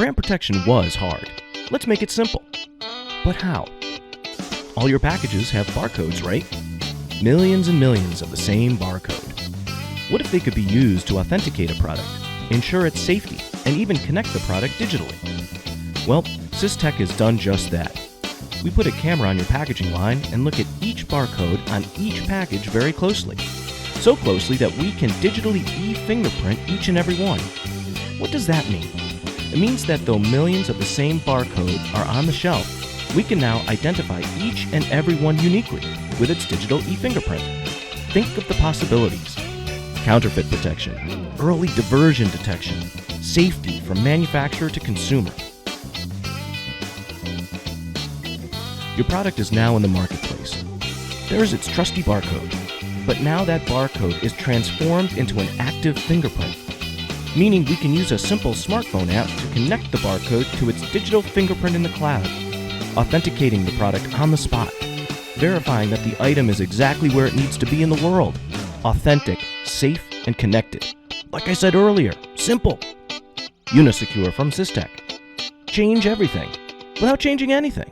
Brand protection was hard. Let's make it simple. But how? All your packages have barcodes, right? Millions and millions of the same barcode. What if they could be used to authenticate a product, ensure its safety, and even connect the product digitally? Well, Systech has done just that. We put a camera on your packaging line and look at each barcode on each package very closely. So closely that we can digitally e-fingerprint each and every one. What does that mean? It means that though millions of the same barcode are on the shelf, we can now identify each and every one uniquely with its digital e-fingerprint. Think of the possibilities. Counterfeit protection, early diversion detection, safety from manufacturer to consumer. Your product is now in the marketplace. There is its trusty barcode, but now that barcode is transformed into an active fingerprint, meaning we can use a simple smartphone app to connect the barcode to its digital fingerprint in the cloud, authenticating the product on the spot, verifying that the item is exactly where it needs to be in the world, authentic, safe, and connected. Like I said earlier, simple. Unisecure from Systech. Change everything without changing anything.